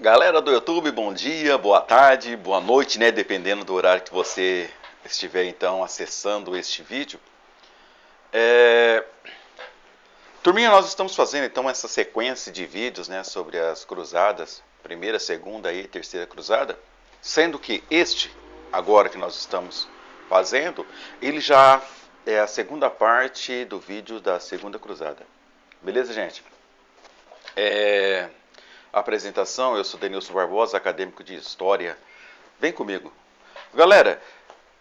Galera do YouTube, bom dia, boa tarde, boa noite, né? Dependendo do horário que você estiver então acessando este vídeo. Turminha, nós estamos fazendo então essa sequência de vídeos, né, sobre as cruzadas, primeira, segunda e terceira cruzada, sendo que este, agora que nós estamos fazendo, ele já é a segunda parte do vídeo da segunda cruzada. Beleza, gente? Apresentação, eu sou Denilson Barbosa, acadêmico de História. Vem comigo. Galera,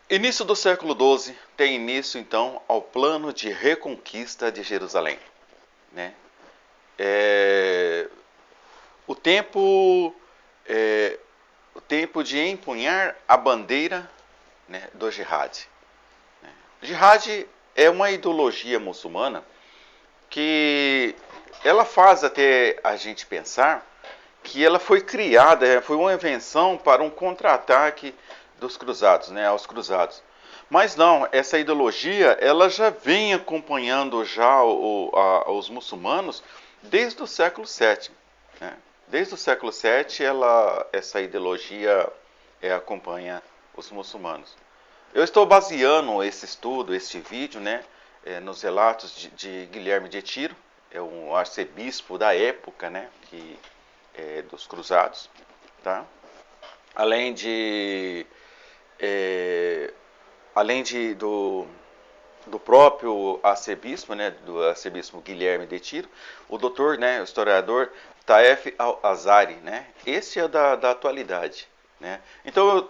início do século XII tem início então ao plano de reconquista de Jerusalém, né? O tempo o tempo de empunhar a bandeira, né, do jihad. Jihad é uma ideologia muçulmana que ela faz até a gente pensar que ela foi criada, foi uma invenção para um contra-ataque dos cruzados, né, aos cruzados. Mas não, essa ideologia ela já vem acompanhando já os muçulmanos desde o século VII. Né? Desde o século VII essa ideologia acompanha os muçulmanos. Eu estou baseando esse estudo, este vídeo, né, nos relatos de Guilherme de Tiro, é um arcebispo da época, né, dos cruzados, tá? Além de do próprio arcebispo, né, do arcebispo Guilherme de Tiro, o doutor, né, o historiador Taif al-Azari, né, esse é da atualidade, né. Então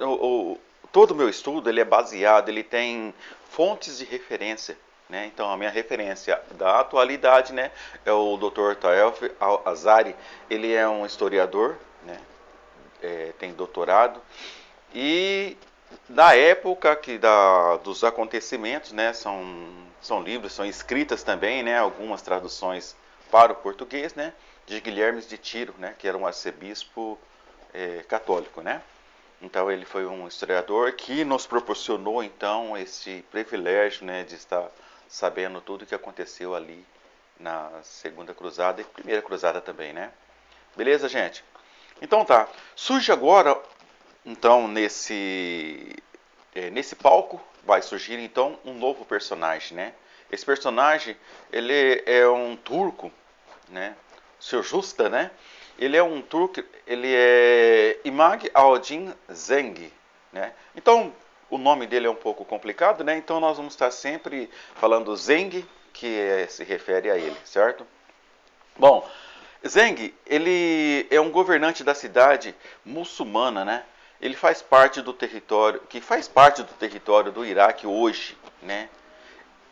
todo o meu estudo ele é baseado, ele tem fontes de referência, né. Então a minha referência da atualidade, né, é o doutor Taif al-Azari. Ele é um historiador, né, tem doutorado, e na época dos acontecimentos, né, são livros, são escritas também, né, algumas traduções para o português, né, de Guilherme de Tiro, né, que era um arcebispo católico, né. Então ele foi um historiador que nos proporcionou então esse privilégio, né, de estar sabendo tudo o que aconteceu ali na segunda cruzada e primeira cruzada também, né. Beleza, gente? Então tá. Surge agora, então, nesse palco, vai surgir então um novo personagem, né? Esse personagem, ele é um turco, né? O Sr. Justa, né? Ele é um turco, ele é Imag al-Din Zeng, né? Então, o nome dele é um pouco complicado, né? Então nós vamos estar sempre falando Zeng, que se refere a ele, certo? Bom, Zeng, ele é um governante da cidade muçulmana, né? Ele faz parte do território, que faz parte do território do Iraque hoje, né?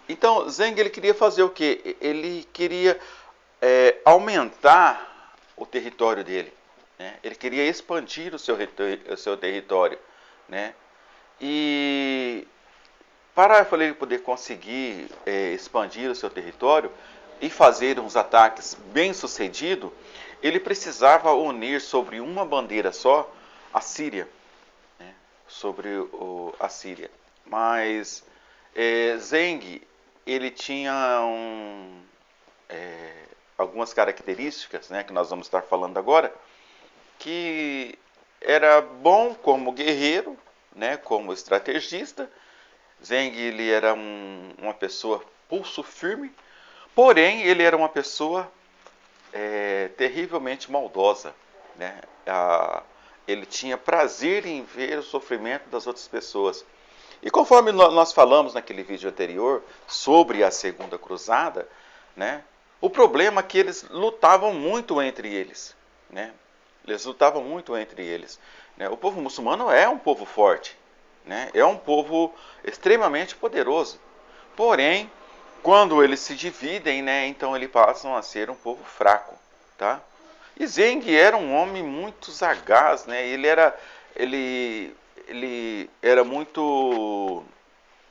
Então, Zeng ele queria fazer o quê? Ele queria aumentar o território dele, né? Ele queria expandir o seu território, né? E para ele poder conseguir expandir o seu território e fazer uns ataques bem-sucedidos, ele precisava unir sobre uma bandeira só a Síria, né? Sobre a Síria. Mas Zeng ele tinha algumas características, né, que nós vamos estar falando agora, que era bom como guerreiro, né, como estrategista. Zeng ele era uma pessoa pulso firme, porém ele era uma pessoa terrivelmente maldosa, né? Ele tinha prazer em ver o sofrimento das outras pessoas. E conforme nós falamos naquele vídeo anterior sobre a Segunda Cruzada, né? O problema é que eles lutavam muito entre eles, né? Eles lutavam muito entre eles, né? O povo muçulmano é um povo forte, né? É um povo extremamente poderoso. Porém, quando eles se dividem, né, então eles passam a ser um povo fraco, tá? E Zeng era um homem muito sagaz, né? Ele era muito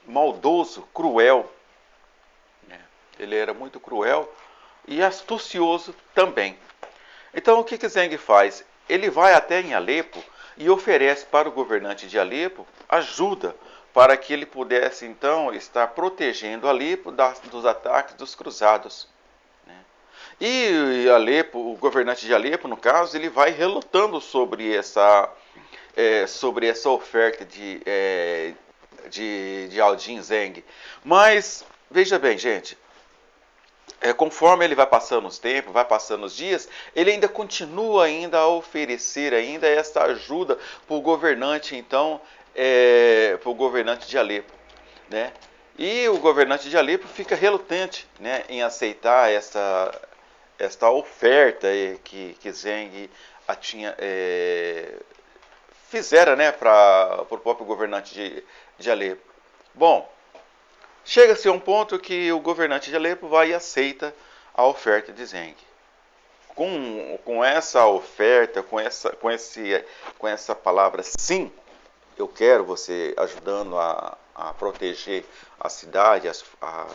maldoso, cruel, né? Ele era muito cruel e astucioso também. Então o que Zeng faz? Ele vai até em Alepo e oferece para o governante de Alepo ajuda para que ele pudesse então estar protegendo Alepo dos ataques dos cruzados, né? E Alepo, o governante de Alepo, no caso, ele vai relutando sobre essa oferta de Aldin Zeng. Mas, veja bem, gente, conforme ele vai passando os tempos, vai passando os dias, ele ainda continua ainda a oferecer ainda essa ajuda para o governante, então, para o governante de Alepo, né? E o governante de Alepo fica relutante, né, em aceitar esta oferta que Zeng fizera, né, para o próprio governante de Alepo. Bom, chega-se a um ponto que o governante de Alepo vai e aceita a oferta de Zeng. Com essa oferta, com essa palavra sim, eu quero você ajudando a proteger a cidade, a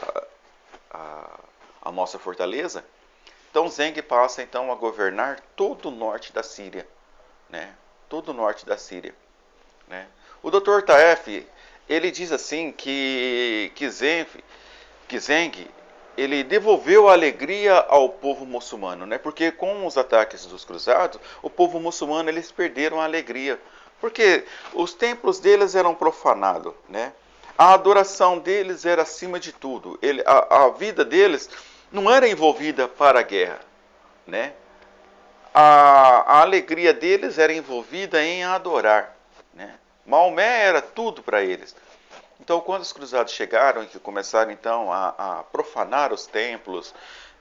nossa fortaleza. Então Zeng passa então a governar todo o norte da Síria, né? Todo o norte da Síria, né? O Dr. Taef, ele diz assim que Zeng ele devolveu a alegria ao povo muçulmano, né? Porque com os ataques dos cruzados, o povo muçulmano eles perderam a alegria, porque os templos deles eram profanados, né? A adoração deles era acima de tudo. A vida deles não era envolvida para a guerra, né? A alegria deles era envolvida em adorar, né? Maomé era tudo para eles. Então, quando os cruzados chegaram e que começaram então a profanar os templos,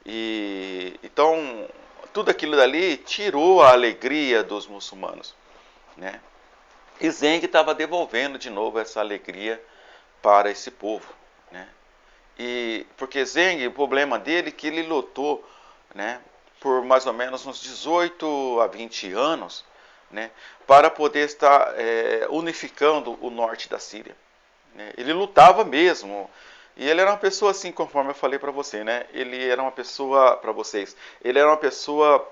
então tudo aquilo dali tirou a alegria dos muçulmanos, né? E Zeng estava devolvendo de novo essa alegria para esse povo, né? E porque Zeng, o problema dele é que ele lutou, né, por mais ou menos uns 18 a 20 anos, né, para poder estar unificando o norte da Síria. Ele lutava mesmo. E ele era uma pessoa assim, conforme eu falei para você, né? Ele era uma pessoa, para vocês, ele era uma pessoa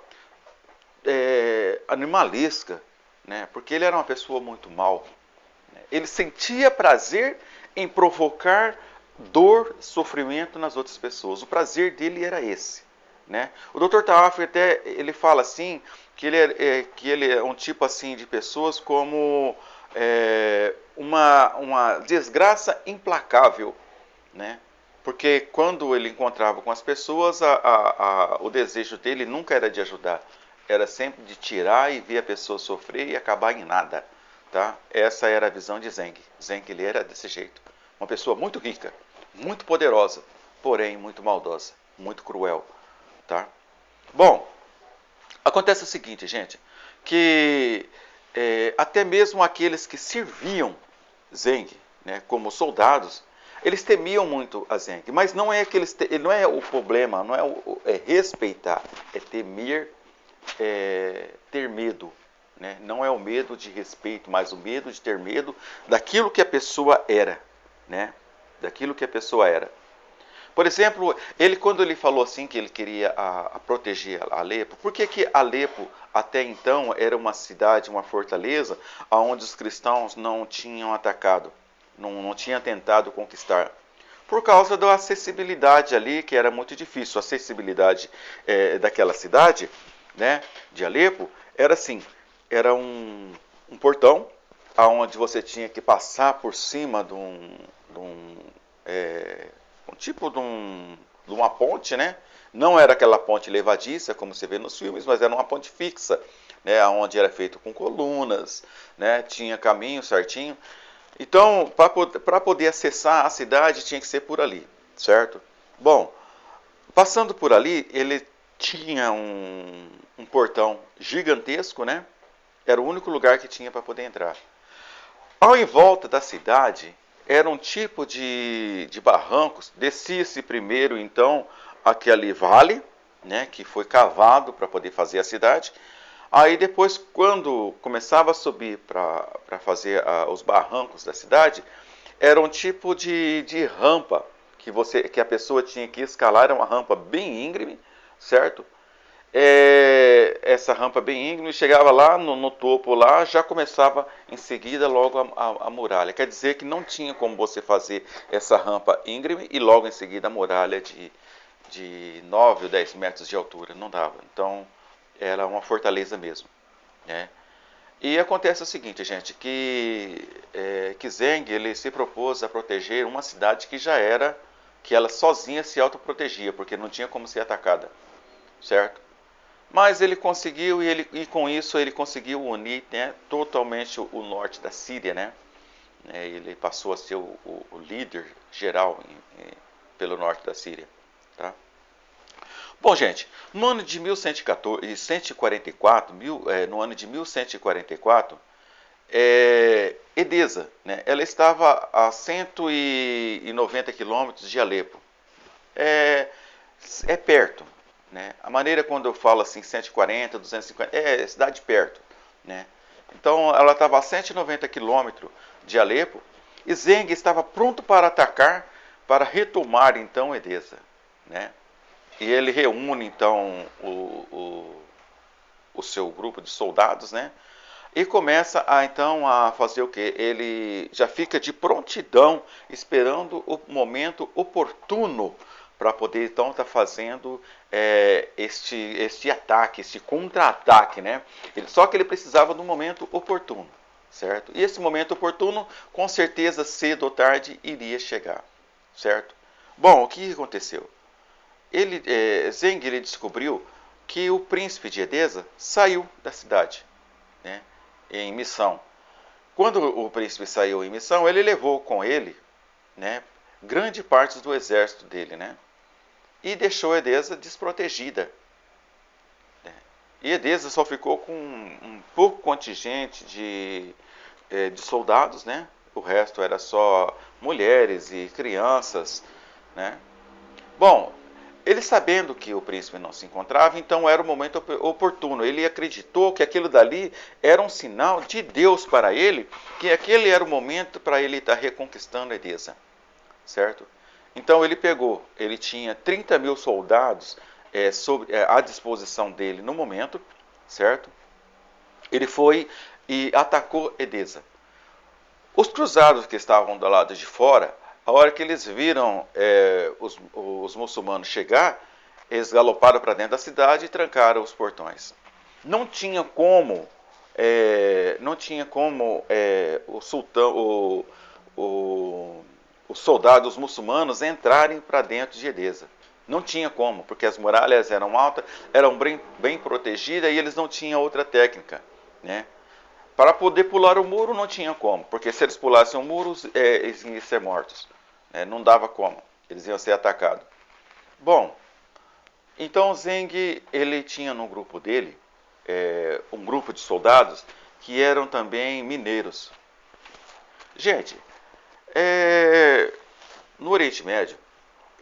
animalesca, né? Porque ele era uma pessoa muito mal. Ele sentia prazer em provocar dor, sofrimento nas outras pessoas. O prazer dele era esse, né? O Dr. Taaf até ele fala assim que ele é um tipo assim de pessoas como uma desgraça implacável, né? Porque quando ele encontrava com as pessoas, o desejo dele nunca era de ajudar, era sempre de tirar e ver a pessoa sofrer e acabar em nada, tá? Essa era a visão de Zeng. Zeng ele era desse jeito, uma pessoa muito rica, muito poderosa, porém muito maldosa, muito cruel, tá? Bom, acontece o seguinte, gente, que até mesmo aqueles que serviam Zeng, né, como soldados, eles temiam muito a Zeng, mas não é não é o problema, não é respeitar, é temer, ter medo, né? Não é o medo de respeito, mas o medo de ter medo daquilo que a pessoa era, né? Daquilo que a pessoa era. Por exemplo, quando ele falou assim que ele queria proteger Alepo, por que Alepo até então era uma cidade, uma fortaleza, onde os cristãos não tinham atacado, não tinham tentado conquistar? Por causa da acessibilidade ali, que era muito difícil. A acessibilidade daquela cidade, né, de Alepo, era assim, era um portão, onde você tinha que passar por cima de tipo de uma ponte, né? Não era aquela ponte levadiça, como você vê nos filmes, mas era uma ponte fixa, né? Onde era feito com colunas, né? Tinha caminho certinho. Então, para poder acessar a cidade, tinha que ser por ali, certo? Bom, passando por ali, ele tinha um portão gigantesco, né? Era o único lugar que tinha para poder entrar. Ao em volta da cidade, era um tipo de barrancos. Descia-se primeiro, então, aquele vale, né, que foi cavado para poder fazer a cidade. Aí depois, quando começava a subir para fazer os barrancos da cidade, era um tipo de rampa que a pessoa tinha que escalar. Era uma rampa bem íngreme, certo? Essa rampa bem íngreme, chegava lá no topo, lá já começava em seguida logo a muralha. Quer dizer que não tinha como você fazer essa rampa íngreme e logo em seguida a muralha de 9 ou 10 metros de altura, não dava. Então, era uma fortaleza mesmo, né? E acontece o seguinte, gente, que Zeng ele se propôs a proteger uma cidade que ela sozinha se autoprotegia, porque não tinha como ser atacada, certo? Mas ele conseguiu, e com isso ele conseguiu unir, né, totalmente o norte da Síria, né? Ele passou a ser o líder geral pelo norte da Síria, tá? Bom, gente, no ano de 1144, no ano de 1144, Edesa, né, ela estava a 190 quilômetros de Alepo. É, é perto, né? A maneira quando eu falo assim 140, 250, é cidade perto, né? Então ela estava a 190 quilômetros de Alepo e Zeng estava pronto para atacar, para retomar então Edesa, né? E ele reúne então o seu grupo de soldados, né? E começa então a fazer o que? Ele já fica de prontidão, esperando o momento oportuno para poder então estar fazendo este ataque, este contra-ataque, né? Só que ele precisava do momento oportuno, certo? E esse momento oportuno, com certeza, cedo ou tarde, iria chegar, certo? Bom, o que aconteceu? Zeng ele descobriu que o príncipe de Edesa saiu da cidade, né, em missão. Quando o príncipe saiu em missão, ele levou com ele, né, grande parte do exército dele, né, e deixou Edesa desprotegida. Né. E Edesa só ficou com um pouco contingente de soldados, né, o resto era só mulheres e crianças, né. Bom, ele sabendo que o príncipe não se encontrava, então era o momento oportuno. Ele acreditou que aquilo dali era um sinal de Deus para ele, que aquele era o momento para ele estar reconquistando Edesa, certo? Então ele tinha 30 mil soldados à disposição dele no momento, certo? Ele foi e atacou Edesa. Os cruzados que estavam do lado de fora, a hora que eles viram os muçulmanos chegar, eles galoparam para dentro da cidade e trancaram os portões. Não tinha como, o sultão, os soldados muçulmanos entrarem para dentro de Edesa. Não tinha como, porque as muralhas eram altas, eram bem protegidas e eles não tinham outra técnica, né? Para poder pular o muro não tinha como, porque se eles pulassem o muro, eles iam ser mortos. Não dava como, eles iam ser atacados. Bom, então Zeng, ele tinha no grupo dele, um grupo de soldados que eram também mineiros. Gente, no Oriente Médio,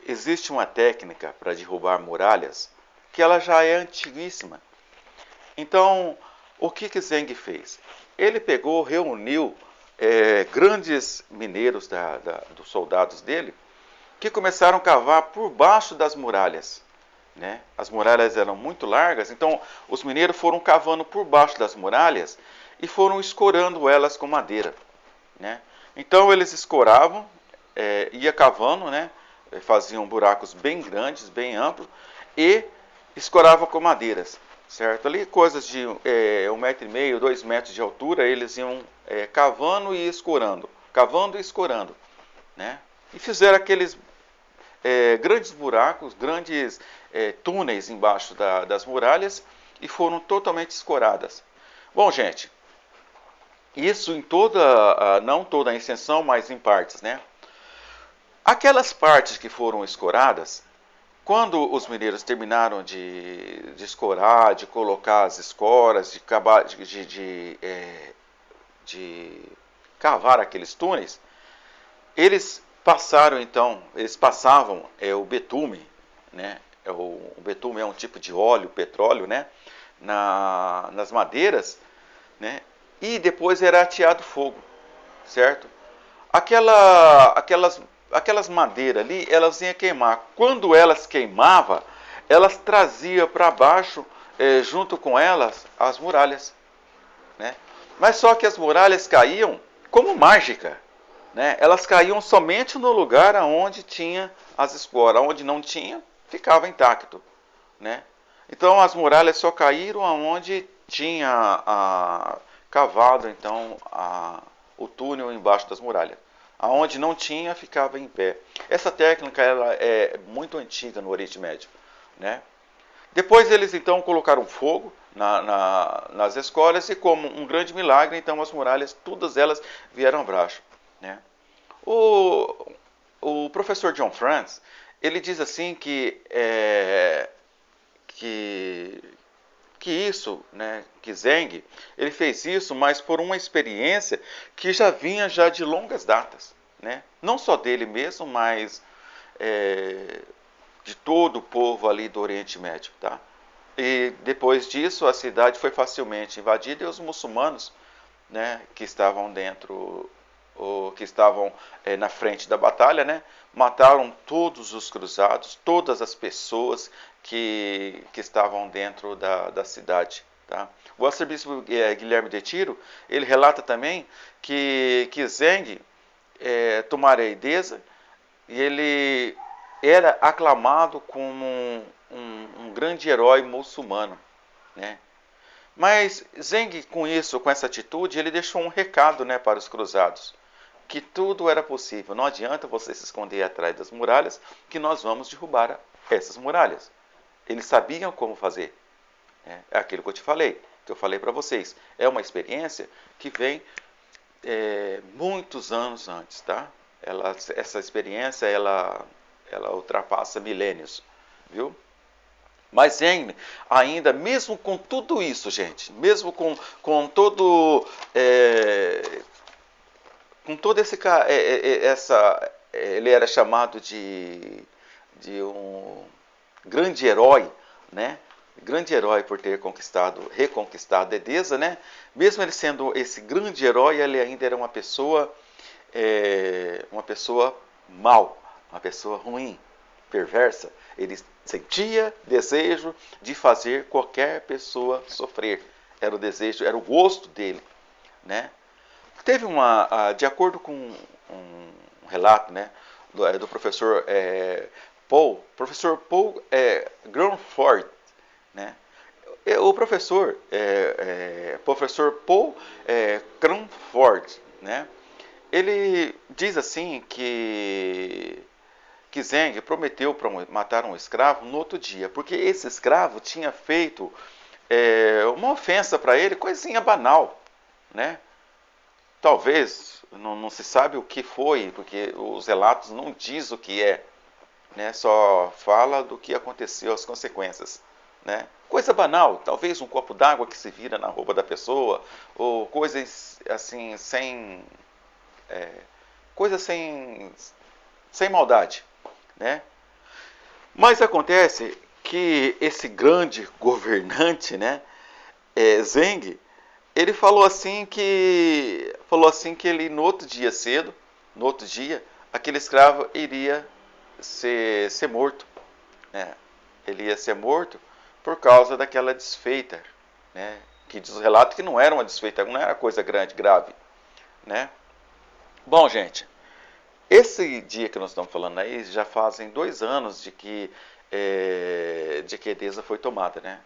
existe uma técnica para derrubar muralhas que ela já é antiguíssima. Então, o que Zeng fez? Ele pegou, reuniu grandes mineiros dos soldados dele, que começaram a cavar por baixo das muralhas, né? As muralhas eram muito largas, então os mineiros foram cavando por baixo das muralhas e foram escorando elas com madeira, né? Então eles escoravam, ia cavando, né? Faziam buracos bem grandes, bem amplos, e escoravam com madeiras. Certo? Ali coisas de 1,5 m, 2 metros de altura, eles iam cavando e escorando, né? E fizeram aqueles grandes buracos, grandes túneis embaixo das muralhas e foram totalmente escoradas. Bom, gente, isso em não toda a extensão, mas em partes, né? Aquelas partes que foram escoradas, quando os mineiros terminaram de escorar, de colocar as escoras, de cavar aqueles túneis, eles passavam o betume, né? O betume é um tipo de óleo, petróleo, né? Nas madeiras, né? E depois era ateado fogo, certo? Aquelas madeiras ali, elas iam queimar. Quando elas queimavam, elas traziam para baixo, junto com elas, as muralhas, né? Mas só que as muralhas caíam como mágica, né? Elas caíam somente no lugar onde tinha as escoras. Onde não tinha, ficava intacto, né? Então as muralhas só caíram aonde tinha cavado então o túnel embaixo das muralhas. Aonde não tinha, ficava em pé. Essa técnica ela é muito antiga no Oriente Médio, né? Depois eles então colocaram fogo nas escolas e como um grande milagre, então as muralhas, todas elas vieram abaixo, né? O, o professor John Franz, ele diz assim que, que isso, né, que Zeng, ele fez isso, mas por uma experiência que já vinha já de longas datas, né? Não só dele mesmo, mas de todo o povo ali do Oriente Médio, tá? E depois disso a cidade foi facilmente invadida e os muçulmanos, né, que estavam dentro, ou que estavam na frente da batalha, né, mataram todos os cruzados, todas as pessoas que estavam dentro da cidade. Tá? O arcebispo Guilherme de Tiro, ele relata também que Zeng tomara a Edesa e ele era aclamado como um grande herói muçulmano, né? Mas Zeng, com isso, com essa atitude, ele deixou um recado, né, para os cruzados, que tudo era possível. Não adianta você se esconder atrás das muralhas, que nós vamos derrubar essas muralhas. Eles sabiam como fazer. É aquilo que eu te falei, que eu falei para vocês. É uma experiência que vem muitos anos antes, tá? Essa experiência, ela ultrapassa milênios, viu? Mas Zeng, ainda, mesmo com tudo isso, gente, mesmo com todo com todo ele era chamado de um grande herói, né? Grande herói por ter reconquistado Edesa, né? Mesmo ele sendo esse grande herói, ele ainda era uma pessoa mal, uma pessoa ruim, perversa. Ele sentia desejo de fazer qualquer pessoa sofrer. Era o desejo, era o gosto dele, né? Teve de acordo com um relato, né, do professor Paul Grunford, né? O professor Paul Grunford, né? Ele diz assim que Zeng prometeu para matar um escravo no outro dia, porque esse escravo tinha feito uma ofensa para ele, coisinha banal, né? Talvez, não se sabe o que foi, porque os relatos não diz o que é, né? Só fala do que aconteceu, as consequências, né? Coisa banal, talvez um copo d'água que se vira na roupa da pessoa, ou coisas assim, coisas sem maldade, né? Mas acontece que esse grande governante, né, Zeng, ele falou assim que ele no outro dia cedo, no outro dia, aquele escravo iria ser morto, né? Ele ia ser morto por causa daquela desfeita, né? Que diz o relato que não era uma desfeita, não era coisa grave, né? Bom, gente, esse dia que nós estamos falando aí já fazem 2 anos de que Edesa foi tomada, né?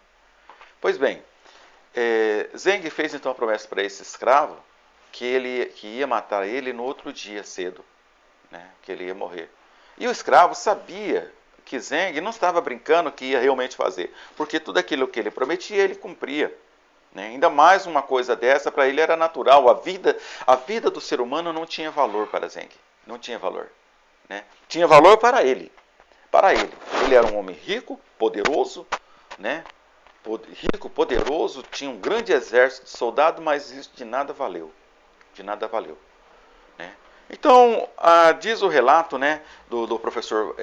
Pois bem, Zeng fez então a promessa para esse escravo que ia matar ele no outro dia cedo, né? Que ele ia morrer. E o escravo sabia que Zeng não estava brincando que ia realmente fazer, porque tudo aquilo que ele prometia ele cumpria. Né? Ainda mais uma coisa dessa para ele era natural. A vida do ser humano não tinha valor para Zeng, não tinha valor, né? Tinha valor para ele. Para ele, ele era um homem rico, poderoso, né? Rico, poderoso, tinha um grande exército de soldados, mas isso de nada valeu, de nada valeu, né? Então, diz o relato, né, do professor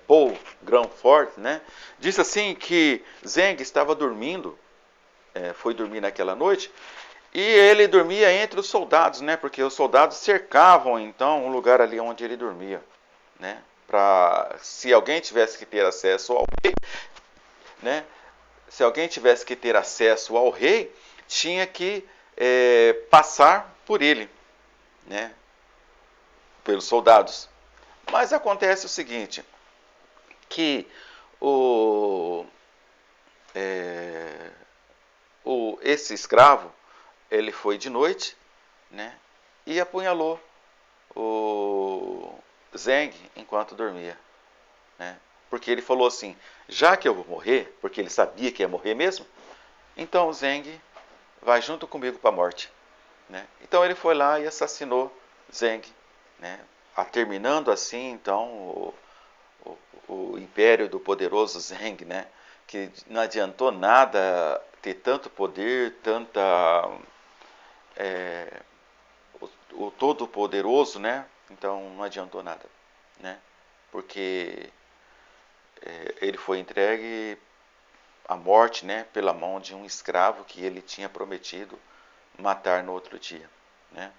Paul Grunford, né, diz assim que Zeng estava dormindo, foi dormir naquela noite, e ele dormia entre os soldados, né, porque os soldados cercavam então o lugar ali onde ele dormia, né, para se alguém tivesse que ter acesso ao rei, né, se alguém tivesse que ter acesso ao rei, tinha que passar por ele, né, pelos soldados. Mas acontece o seguinte, que o, é, esse escravo, ele foi de noite, né, e apunhalou o Zeng enquanto dormia, né, porque ele falou assim, já que eu vou morrer, porque ele sabia que ia morrer mesmo, então o Zeng vai junto comigo para a morte, né. Então ele foi lá e assassinou Zeng, né, terminando assim então o, o império do poderoso Zeng, né, que não adiantou nada ter tanto poder, tanta o Todo-Poderoso, né? Então não adiantou nada, né? Porque ele foi entregue à morte, né? Pela mão de um escravo que ele tinha prometido matar no outro dia, né?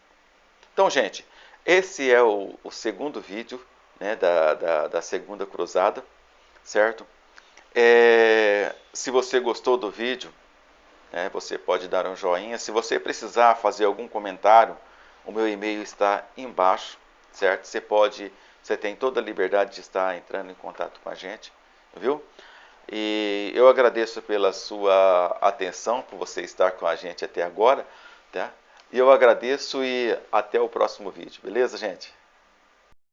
Então, gente, esse é o segundo vídeo, né? Da segunda cruzada, certo? Se você gostou do vídeo, né, você pode dar um joinha. Se você precisar fazer algum comentário, o meu e-mail está embaixo, certo? Você tem toda a liberdade de estar entrando em contato com a gente, viu? E eu agradeço pela sua atenção, por você estar com a gente até agora, tá? E eu agradeço e até o próximo vídeo, beleza, gente?